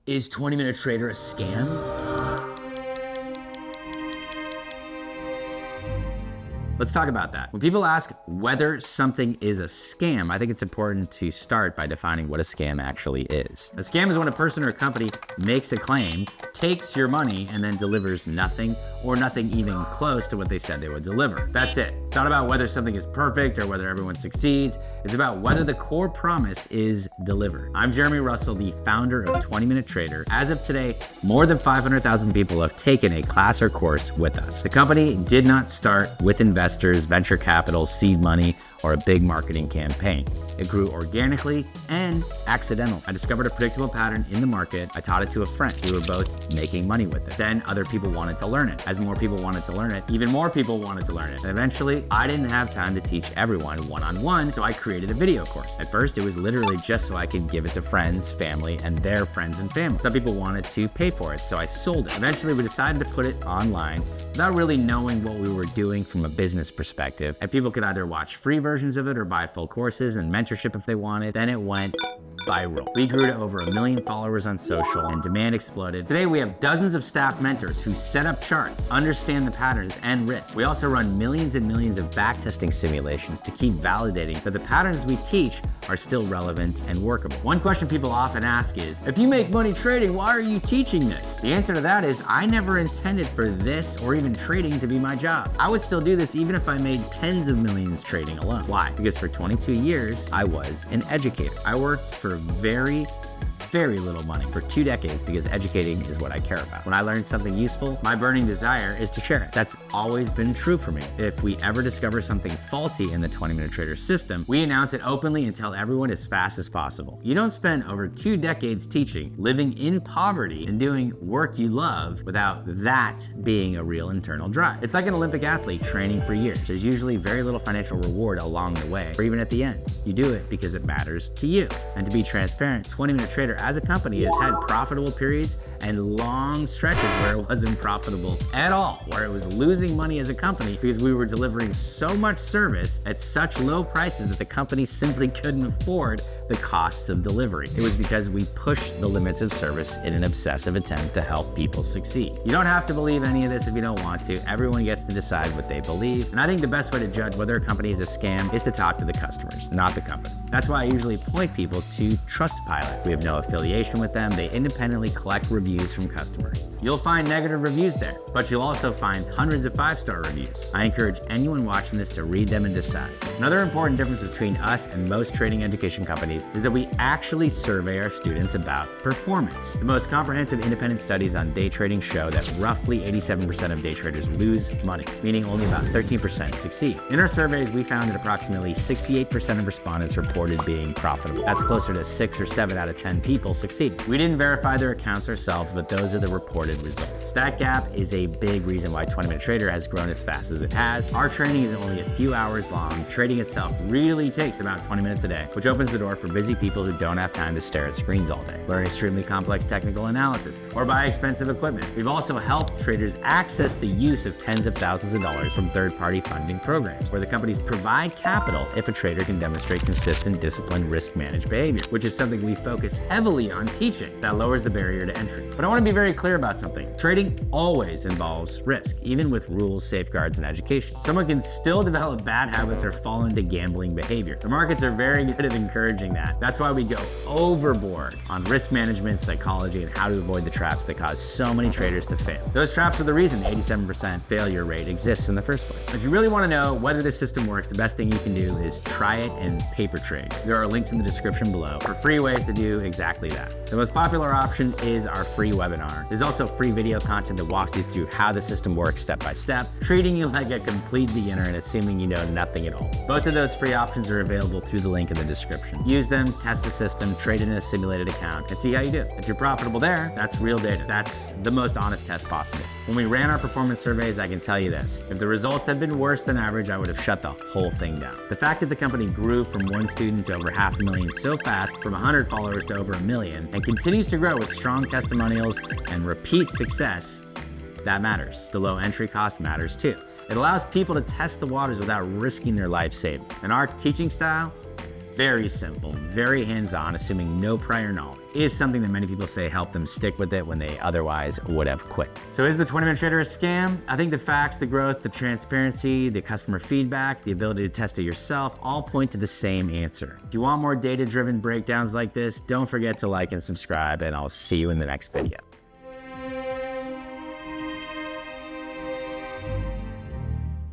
Is 20-Minute Trader a scam? Let's talk about that. When people ask whether something is a scam, I think it's important to start by defining what a scam actually is. A scam is when a person or a company makes a claim, takes your money, and then delivers nothing or nothing even close to what they said they would deliver. That's it. It's not about whether something is perfect or whether everyone succeeds. It's about whether the core promise is delivered. I'm Jeremy Russell, the founder of 20-Minute Trader. As of today, more than 500,000 people have taken a class or course with us. The company did not start with investors, venture capital, seed money, or a big marketing campaign. It grew organically and accidentally. I discovered a predictable pattern in the market. I taught it to a friend. We were both making money with it. Then other people wanted to learn it. As more people wanted to learn it, even more people wanted to learn it. And eventually, I didn't have time to teach everyone one-on-one, so I created a video course. At first, it was literally just so I could give it to friends, family, and their friends and family. Some people wanted to pay for it, so I sold it. Eventually, we decided to put it online without really knowing what we were doing from a business perspective. And people could either watch free versions of it or buy full courses and mentorship if they wanted. Then it went viral. We grew to over 1 million followers on social and demand exploded. Today, we have dozens of staff mentors who set up charts, understand the patterns and risks. We also run millions and millions of backtesting simulations to keep validating that the patterns we teach are still relevant and workable. One question people often ask is, if you make money trading, why are you teaching this? The answer to that is, I never intended for this or even trading to be my job. I would still do this even if I made tens of millions trading alone. Why? Because for 22 years, I was an educator. I worked for very little money for 2 decades because educating is what I care about. When I learn something useful, my burning desire is to share it. That's always been true for me. If we ever discover something faulty in the 20-Minute Trader system, we announce it openly and tell everyone as fast as possible. You don't spend over 2 decades teaching, living in poverty, and doing work you love without that being a real internal drive. It's like an Olympic athlete training for years. There's usually very little financial reward along the way, or even at the end. You do it because it matters to you. And to be transparent, 20-Minute Trader as a company has had profitable periods and long stretches where it wasn't profitable at all, where it was losing money as a company because we were delivering so much service at such low prices that the company simply couldn't afford the costs of delivery. It was because we pushed the limits of service in an obsessive attempt to help people succeed. You don't have to believe any of this if you don't want to. Everyone gets to decide what they believe. And I think the best way to judge whether a company is a scam is to talk to the customers, not the company. That's why I usually point people to Trustpilot. We have no affiliation with them. They independently collect reviews from customers. You'll find negative reviews there, but you'll also find hundreds of 5-star reviews. I encourage anyone watching this to read them and decide. Another important difference between us and most trading education companies is that we actually survey our students about performance. The most comprehensive independent studies on day trading show that roughly 87% of day traders lose money, meaning only about 13% succeed. In our surveys, we found that approximately 68% of respondents reported being profitable. That's closer to 6 or 7 out of 10 people succeeding. We didn't verify their accounts ourselves, but those are the reported results. That gap is a big reason why 20-Minute Trader has grown as fast as it has. Our training is only a few hours long. Trading itself really takes about 20 minutes a day, which opens the door for busy people who don't have time to stare at screens all day, learn extremely complex technical analysis, or buy expensive equipment. We've also helped traders access the use of tens of thousands of dollars from third-party funding programs, where the companies provide capital if a trader can demonstrate consistent, disciplined, risk-managed behavior, which is something we focus heavily on teaching. That lowers the barrier to entry. But I want to be very clear about something. Trading always involves risk, even with rules, safeguards, and education. Someone can still develop bad habits or fall into gambling behavior. The markets are very good at encouraging that. That's why we go overboard on risk management, psychology, and how to avoid the traps that cause so many traders to fail. Those traps are the reason the 87% failure rate exists in the first place. If you really want to know whether this system works, the best thing you can do is try it and paper trade. There are links in the description below for free ways to do exactly that. The most popular option is our free webinar. There's also free video content that walks you through how the system works step by step, treating you like a complete beginner and assuming you know nothing at all. Both of those free options are available through the link in the description. Use them, test the system, trade in a simulated account, and see how you do. If you're profitable there, that's real data. That's the most honest test possible. When we ran our performance surveys, I can tell you this. If the results had been worse than average, I would have shut the whole thing down. The fact that the company grew from 1 student to over 500,000 so fast, from 100 followers to over 1 million, and continues to grow with strong testimonials and repeat success, that matters. The low entry cost matters too. It allows people to test the waters without risking their life savings. And our teaching style, very simple, very hands-on, assuming no prior knowledge, is something that many people say helped them stick with it when they otherwise would have quit. So is the 20-minute trader a scam? I think the facts, the growth, the transparency, the customer feedback, the ability to test it yourself all point to the same answer. If you want more data-driven breakdowns like this, don't forget to like and subscribe, and I'll see you in the next video.